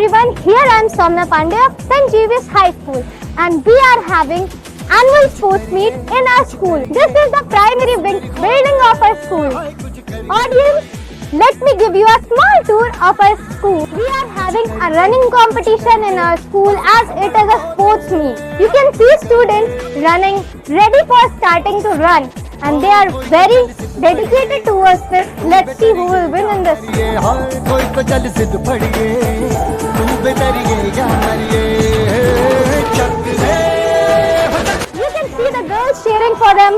everyone, here I am Soumya Pandey of St. Jeeves High School and we are having annual sports meet in our school. This is the primary building of our school. Audience, let me give you a small tour of our school. We are having a running competition in our school as it is a sports meet. You can see students running ready for starting to run and they are very dedicated towards this. Let's see who will win in this. You can see the girls cheering for them.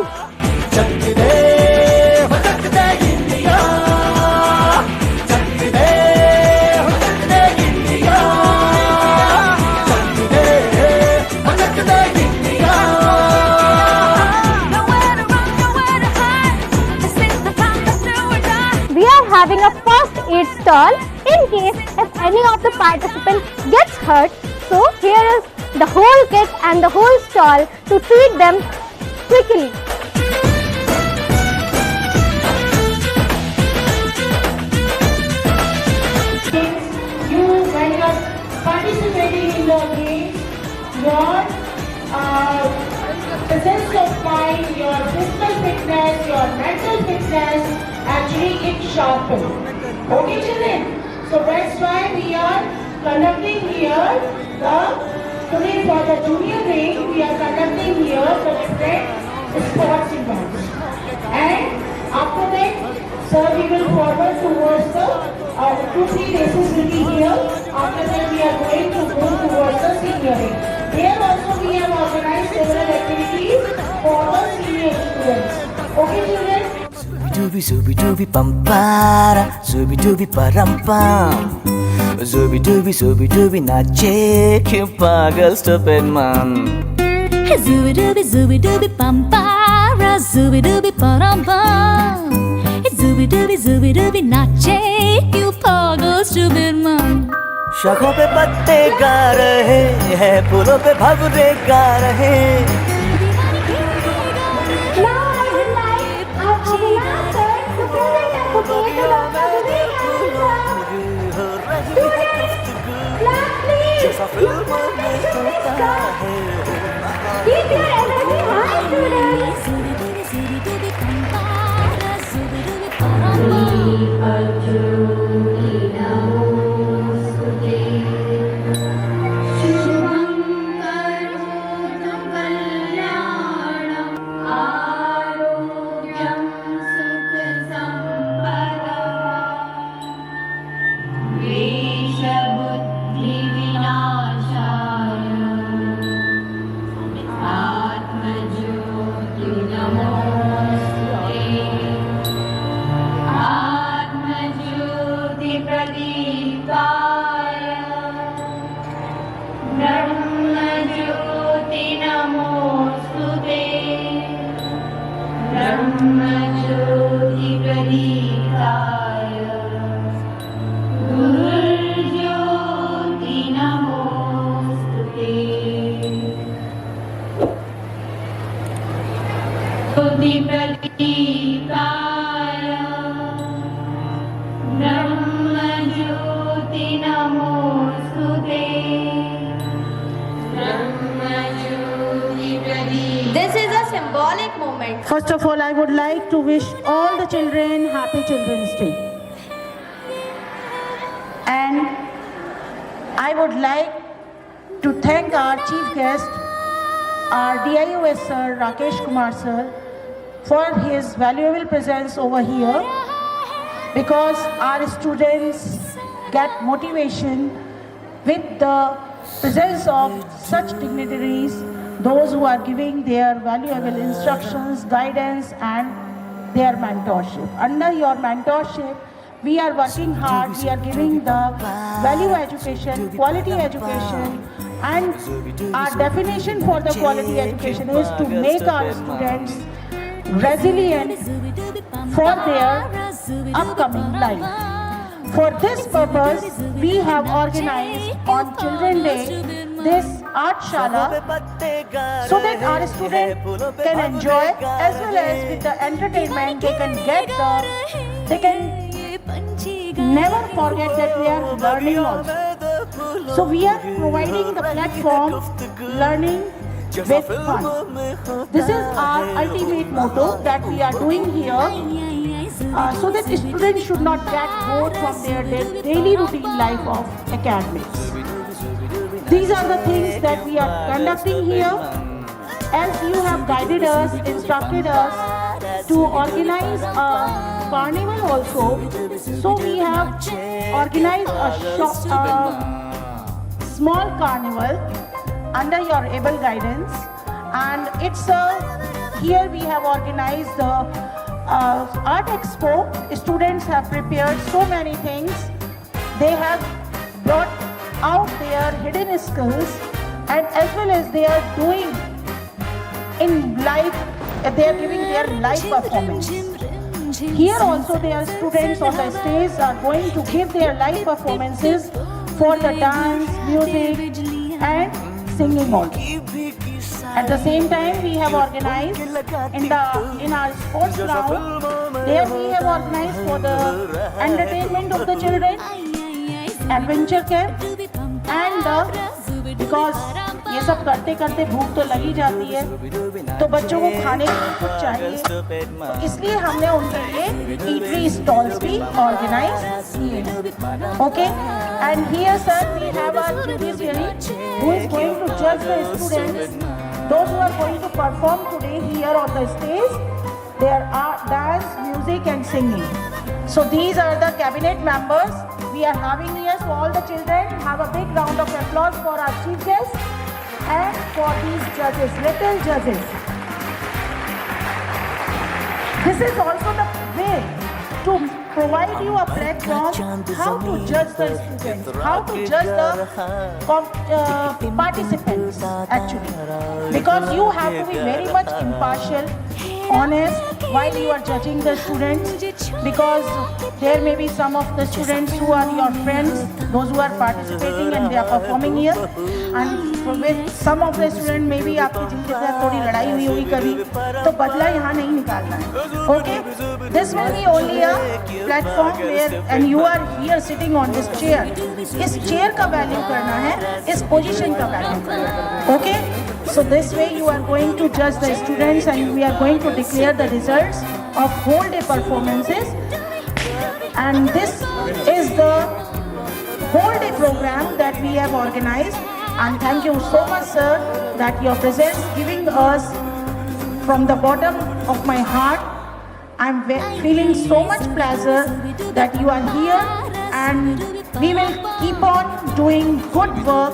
We are having a first aid stall in case if any of the participants gets hurt. So here is the whole kit and the whole stall to treat them quickly. You, when you are participating in the game, your presence of mind, your physical fitness, your mental fitness actually gets sharpened. Okay, children? So that's why we are conducting here today for the junior grade, we are conducting here the different sports events. And after that, sir, we will forward towards the 2-3 races will be here. After that, we are going to go towards the senior grade. Here also we have organized several activities for the senior students. Okay, children? Zooby dooby pampara, zooby dooby parampam. Zooby dooby nache, क्यों पागल stupid man. Zooby dooby pampara, zooby dooby parampam. Zooby dooby nache, क्यों पागल stupid man. शाखों पे पत्ते गा रहे हैं, फूलों पे भंवरे गा रहे. जैसा फिल्मों में होता है. Keep your energy high, students. Zooby dooby pampara, zooby dooby parampam. This is a symbolic moment. First of all, I would like to wish all the children Happy Children's Day. And I would like to thank our chief guest, our DIOS sir, Rakesh Kumar sir, for his valuable presence over here, because our students get motivation with the presence of such dignitaries, those who are giving their valuable instructions, guidance and their mentorship. Under your mentorship, we are working hard, we are giving the value education, quality education, and our definition for the quality education is to make our students resilient for their upcoming life. For this purpose, we have organized on Children's Day this art shala so that our students can enjoy as well as with the entertainment they can never forget that they are learning also. So we are providing the platform learning with fun. This is our ultimate motto that we are doing here, so that students should not get bored from their daily routine life of academics. These are the things that we are conducting here. As you have guided us, instructed us to organize a carnival also, so we have organized a small carnival under your able guidance, and here we have organized the art expo. Students have prepared so many things. They have brought out their hidden skills, and as well as they are doing in live, they are giving their live performance. Here also their students on the stage are going to give their live performances for the dance, music and singing also. At the same time, we have organized in our sports ground, there we have organized for the entertainment of the children, adventure camp, and because ये सब करते करते भूख तो लगी जाती है, तो बच्चों को खाने के लिए कुछ चाहिए, तो इसलिए हमने उनके लिए eatery stalls भी organize किए हैं. Okay, and here sir we have our judiciary who is going to judge the students, those who are going to perform today here on the stage. There are dance, music and singing. So these are the cabinet members we are having here. So all the children have a big round of applause for our chief guest and for these judges, little judges. This is also the way to provide you a platform how to judge the students, how to judge the participants actually. Because you have to be very much impartial, honest while you are judging the students, because there may be some of the students who are your friends, those who are participating and they are performing here, and with some of the students maybe आपकी जिनके साथ थोड़ी लड़ाई हुई होगी कभी, तो बदला यहाँ नहीं निकालना है. Okay, this will be only a platform where, and you are here sitting on this chair. इस chair का value करना है, इस position का value करना है. Okay, so this way you are going to judge the students and we are going to declare the results of whole day performances. And this is the whole day program that we have organized. And thank you so much, sir, that your presence giving us from the bottom of my heart. I'm feeling so much pleasure that you are here, and we will keep on doing good work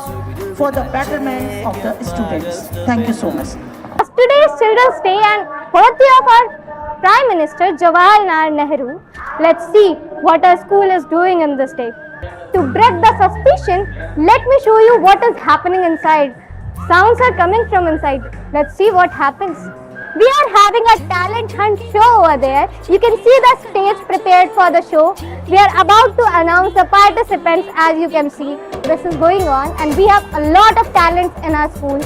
for the betterment of the students. Thank you so much. Today's Children's Day and birthday of our Prime Minister Jawaharlal Nehru. Let's see what our school is doing in this day. To break the suspicion, let me show you what is happening inside. Sounds are coming from inside. Let's see what happens. We are having a talent hunt show over there. You can see the stage prepared for the show. We are about to announce the participants. As you can see, this is going on, and we have a lot of talents in our school.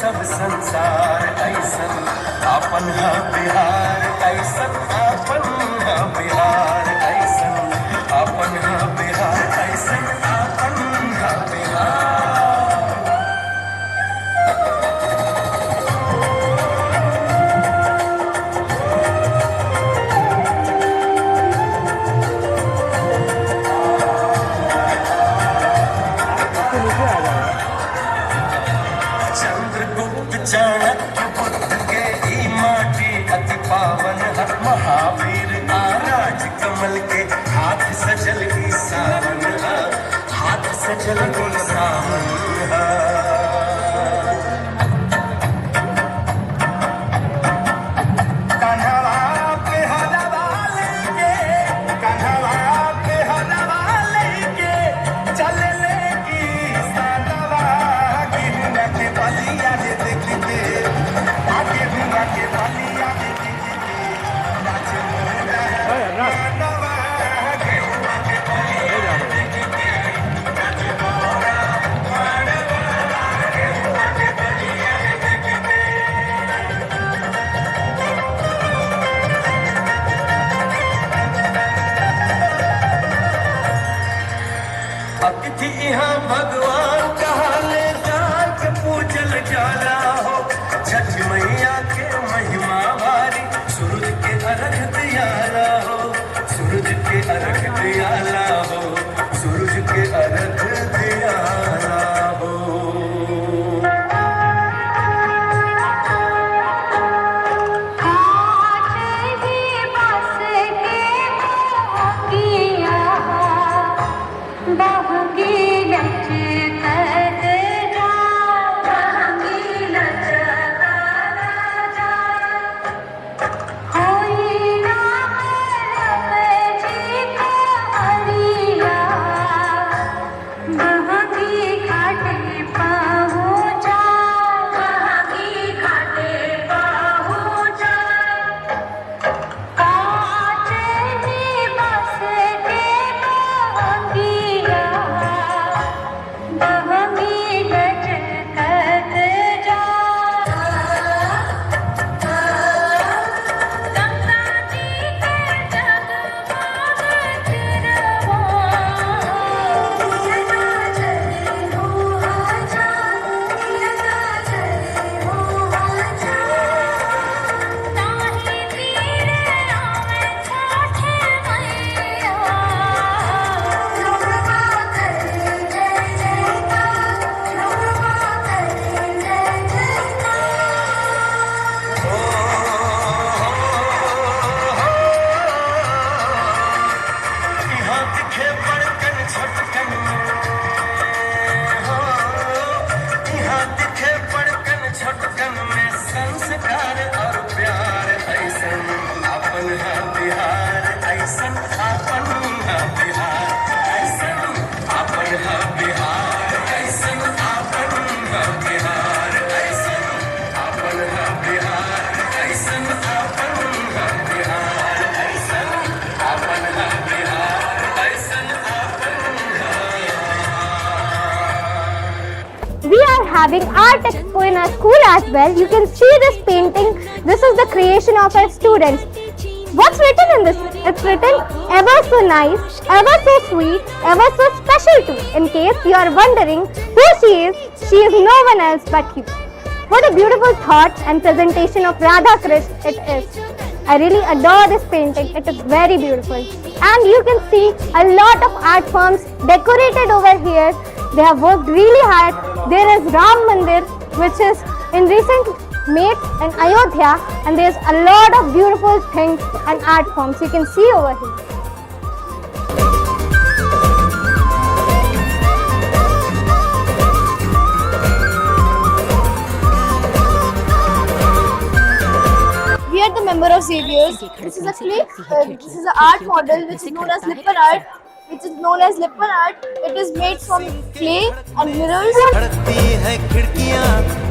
सब संसार ऐसन आपन हा बिहार ऐसन आपन हा बिहार ऐसन आपन हा बिहार ऐसन आपन हा बिहार. चलती सावन कन्हवा पे हलवा लेके कन्हवा पे हलवा लेके चल लेगी सालवा गेहुआ के बलिया रे देख के गेहुआ के बलिया रे देख के नाच मोरा नवा गेहुआ के बलिया रे देख के नाच मोरा गेहुआ के बलिया रे देख के अतिथि यहाँ भगवान कहले जाके पूजल जाला हो छठ मैया के महिमा भारी सूरज के अर्घ दियाला हो सूरज के अर्घ दियाला हो सूरज के अर्घ दियाला हो यहाँ दिखे बड़कन छोटकन हो यहाँ दिखे बड़कन छोटकन में संस्कार और प्यार ऐसन अपन है बिहार ऐसन अपन है बिहार ऐसन अपन है बिहार ऐसन अपन है बिहार ऐसन अपन है बिहार ऐसन अपन है बिहार ऐसन अपन है बिहार ऐसन अपन We are having art expo in our school as well. You can see this painting. This is the creation of our students. What's written in this? It's written ever so nice, ever so sweet, ever so special too. In case you are wondering who she is no one else but you. What a beautiful thought and presentation of Radha Krishna it is. I really adore this painting. It is very beautiful. And you can see a lot of art forms decorated over here. They have worked really hard. There is Ram Mandir, which is in recent made in Ayodhya, and there's a lot of beautiful things and art forms you can see over here. We are the member of Xavier's. This is a clay. This is an art model which is known as Lippin art. It is made from clay and mirrors. धड़कती है खिड़कियां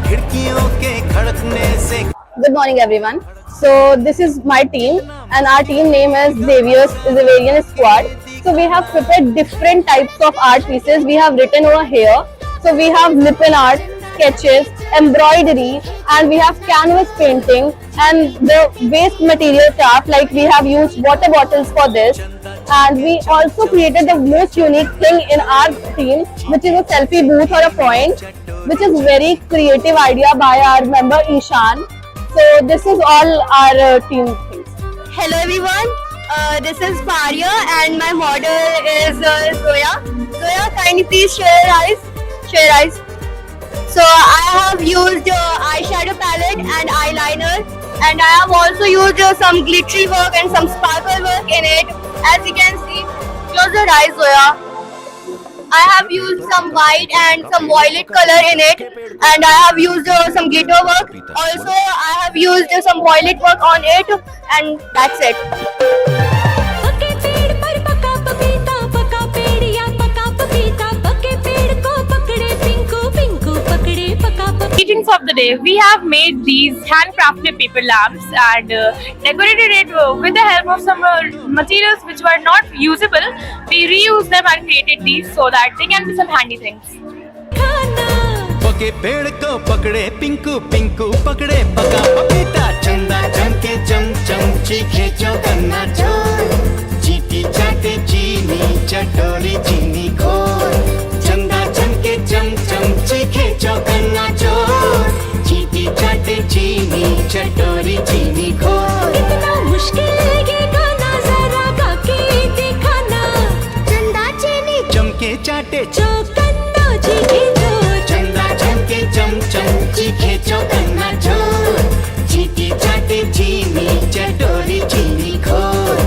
खिड़कियों के खड़कने से Good morning, everyone. So this is my team, and our team name is Xavier's Squad. So we have prepared different types of art pieces. We have written over here. So we have Lippin art, sketches, embroidery, and we have canvas painting and the waste material craft. Like we have used water bottles for this, and we also created the most unique thing in our team, which is a selfie booth or a point, which is very creative idea by our member Ishan. So this is all our team things. Hello everyone, this is Parya and my model is Zoya. Zoya, kindly please share your eyes. Share your eyes. So I have used eyeshadow palette and eyeliner, and I have also used some glittery work and some sparkle work in it. As you can see, close your eyes, Zoya. I have used some white and some violet color in it, and I have used some glitter work. Also, I have used some violet work on it, and that's it. पके पेड़ पर पका पपीता, पका पेड़ या पका पपीता, पके पेड़ को पकड़े पिंकू, पिंकू पकड़े पका पपीता. Greetings of the day. We have made these handcrafted paper lamps and decorated it with the help of some materials which were not usable. We reused them and created these so that they can be some handy things. खाना पके पेड़ को पकड़े पिंकू, पिंकू पकड़े पका पपीता, चंदा चमके चमचम चीखे चौकन्ना चोर, चीटी चाटे चीनी चटोरी चीनी खोर, चंदा चमके चमचम चीखे चौकन्ना चोर, चीटी चाटे चीनी चटोरी चीनी खोर. इतना मुश्किल ये गाना जरा गा के दिखाना. चंदा चीनी चमके चाटे चौकन्ना चीखे चोर. चंदा चमके चमचम चीखे चौकन्ना चोर, चीटी चाटे चीनी चटोरी चीनी खोर.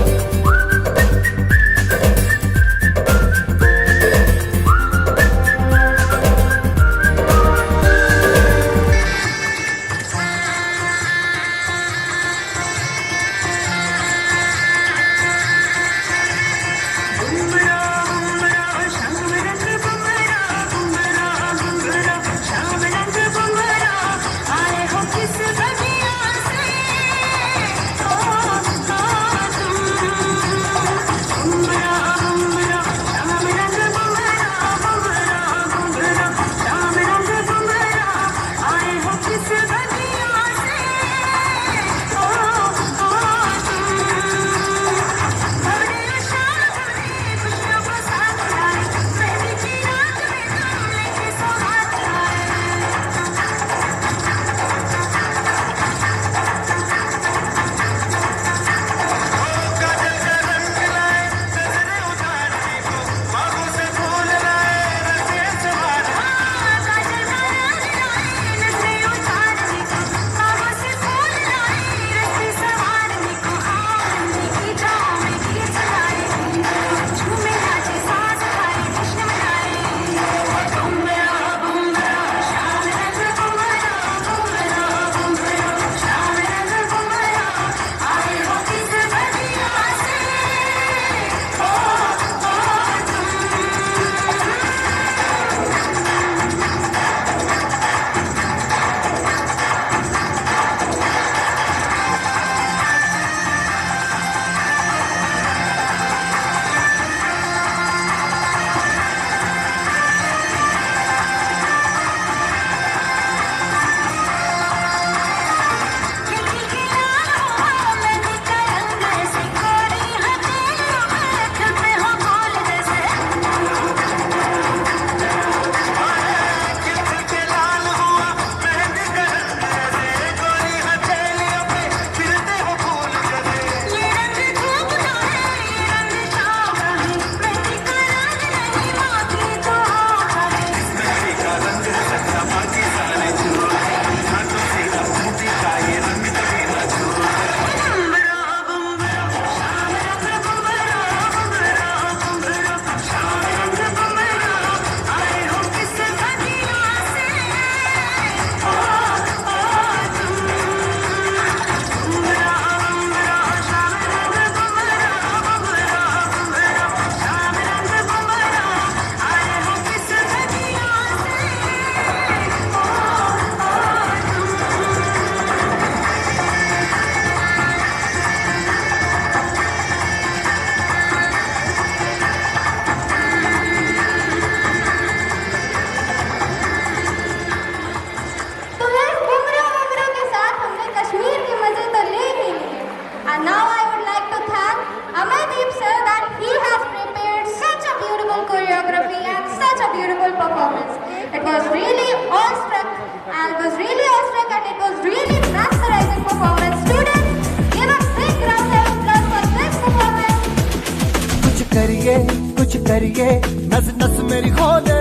कुछ करिए, नस नस मेरी खोले,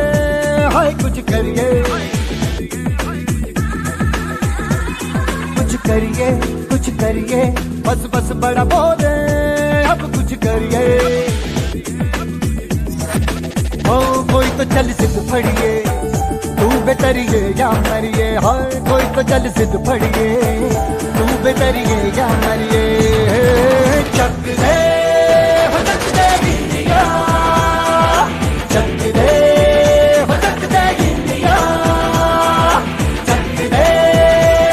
हाय कुछ करिए, कुछ करिए, बस बस बड़ा बोले, अब कुछ करिए. ओ कोई तो चल सिद्ध फड़िए तू बेतरिए या मरिए हाय कोई तो चल सिद्ध फड़िए तू बेतरिए या मरिए चक दे हो चक दे इंडिया चक दे हो चक दे इंडिया चक दे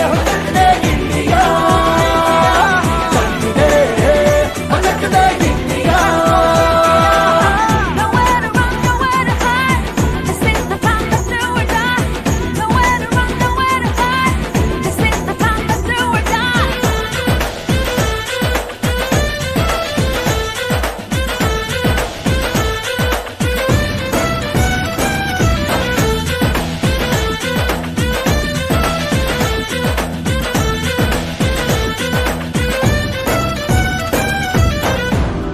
हो चक दे इंडिया चक दे हो चक दे India Nowhere to run, nowhere to hide. This is the time to do or die. Nowhere to run, nowhere to hide. This is the time to do or die.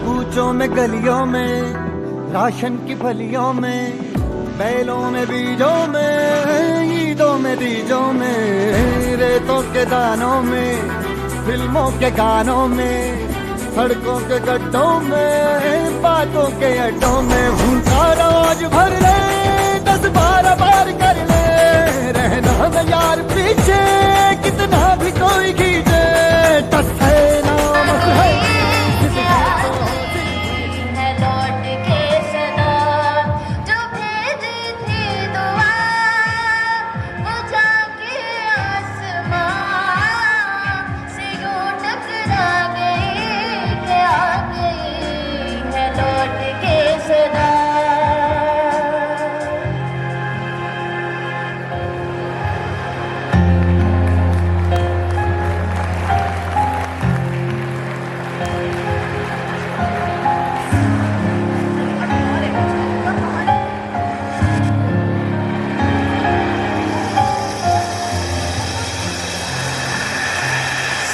कूचों में गलियों में ration की फलियों में बैलों में बीजों में ईदों में बीजों में रेतों के दानों में फिल्मों के गानों में सड़कों के गड्ढों में बातों के अड्डों में भूखा रोज भर ले 10-12 बार कर ले रहना न यार पीछे कितना भी कोई खींचे टस है नाम है है लौट के सदा जो भेजी थी दुआ वो जाके आसमां से यूं टकरा गई कि आ गई है लौट के सदा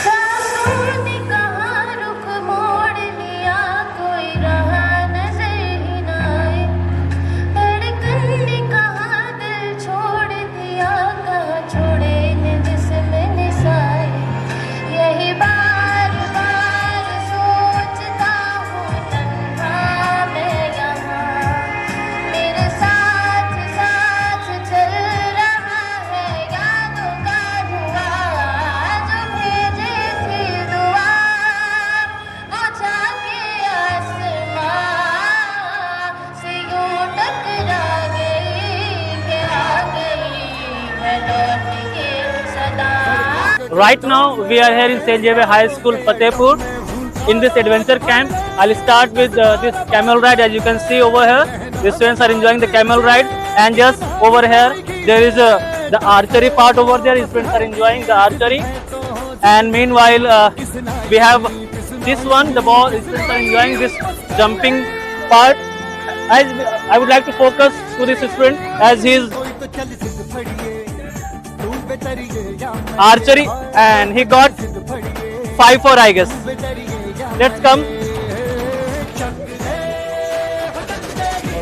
सांसों ने कहाँ रुख मोड़ लिया कोई राह नजर ही न आए धड़कन ने कहाँ दिल छोड़ दिया कहाँ छोड़े ने जिसमें निसाए यही बार बार सोचता हूँ तन्हा मैं यहाँ मेरे साथ साथ चल रहा है यादों का धुआं जो भेजी थी दुआ वो जाके आसमां से यूं टकरा गई कि आ गई है लौट के सदा Right now, we are here in St. Xavier High School, Fatehpur, in this adventure camp. I'll start with this camel ride. As you can see over here, the students are enjoying the camel ride, and just over here, there is the archery part over there. The students are enjoying the archery, and meanwhile, we have this one. The ball. The students are enjoying this jumping part. As I would like to focus to this student as he is archery and he got 5-4 I guess. Let's come.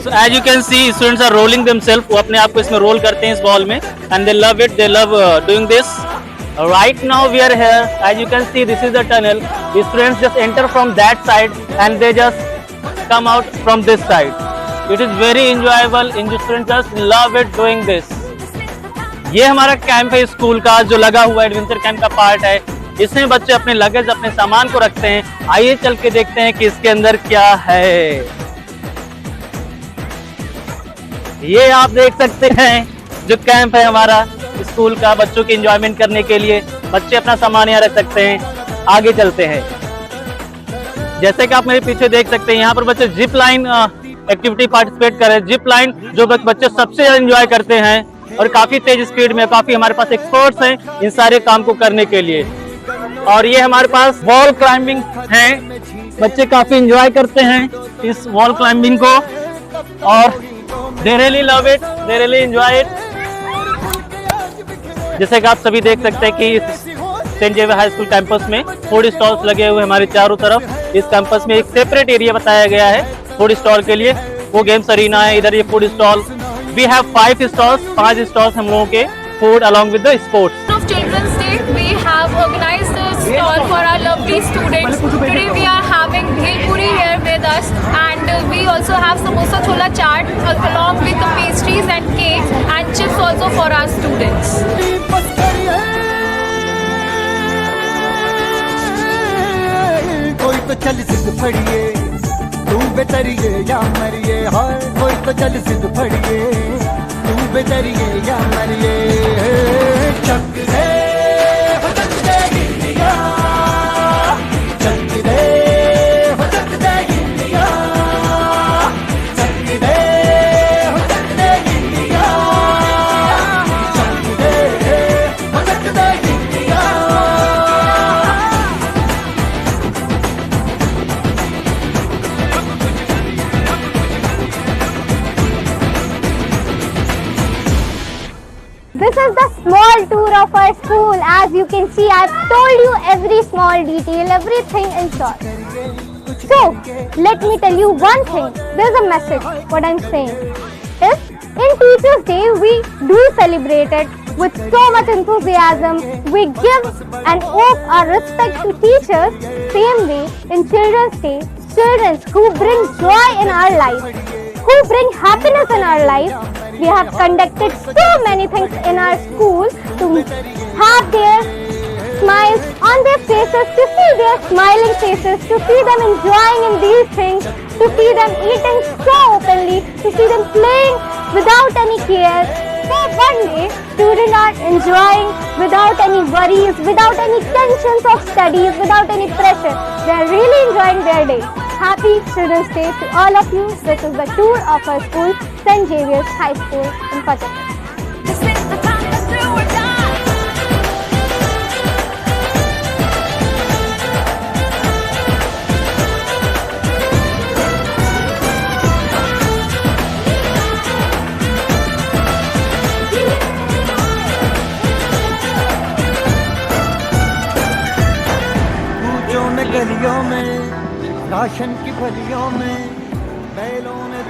So as you can see, students are rolling themselves. वो अपने आप को इसमें roll करते हैं इस ball में, and they love it. They love doing this. Right now we are here. As you can see, this is the tunnel. The students just enter from that side and they just come out from this side. It is very enjoyable. And the students just love it doing this. ये हमारा camp है school का जो लगा हुआ adventure camp का part है। इसमें बच्चे अपने लगेज अपने सामान को रखते हैं। आइए चल के देखते हैं कि इसके अंदर क्या है। ये आप देख सकते हैं जो कैंप है हमारा स्कूल का बच्चों के एंजॉयमेंट करने के लिए। बच्चे अपना सामान यहाँ रख सकते हैं। आगे चलते हैं। जैसे कि आप मेरे पीछे देख सकते हैं, यहाँ पर बच्चे जिप लाइन एक्टिविटी पार्टिसिपेट कर रहे हैं। जिप लाइन जो बच्चे सबसे एंजॉय करते हैं और काफी तेज स्पीड में, काफी हमारे पास एक्सपर्ट्स हैं इन सारे काम को करने के लिए। और ये हमारे पास वॉल क्लाइंबिंग है। बच्चे काफी एंजॉय करते हैं इस वॉल क्लाइंबिंग को और they really love it, they really enjoy it. जैसे कि आप सभी देख सकते हैं कि Saint Xavier high school campus में फूड स्टॉल्स लगे हुए हमारे चारों तरफ। इस कैंपस में एक सेपरेट एरिया बताया गया है फूड स्टॉल के लिए। वो गेम्स अरीना है, इधर ये food stall. We have 5 stalls, 5 stalls हम लोगों के food along with the sports. Of Children's Day, we have organized a stall for our lovely students. Today we are having bhel puri here with us, and we also have samosa chola chaat along with the pastries and cakes and chips also for our students. कोई तो चल सिद्ध फड़िए तू बेतरिए या मरिए हाय कोई तो चल सिद्ध फड़िए तू बेतरिए या मरिए चक दे हो चक दे इंडिया चक दे हो चक दे इंडिया चक दे हो चक दे इंडिया चक दे हो चक दे India This is the small tour of our school. As you can see, I've told you every small detail, everything in short. So, let me tell you one thing. There's a message. What I'm saying is, in Teachers' Day, we do celebrate it with so much enthusiasm. We give and owe our respect to teachers. Same way, in Children's Day, children who bring joy in our life, who bring happiness in our life. We have conducted so many things in our school to have their smiles on their faces, to see their smiling faces, to see them enjoying in these things, to see them eating so openly, to see them playing without any care. So one day, students are enjoying without any worries, without any tensions of studies, without any pressure. They are really enjoying their day. Happy Children's Day to all of you. This is the tour of our school, St. Xavier's High School in Fatehpur. This is the time to do or die. कूचों में गलियों में ration की फलियों में बैलों ने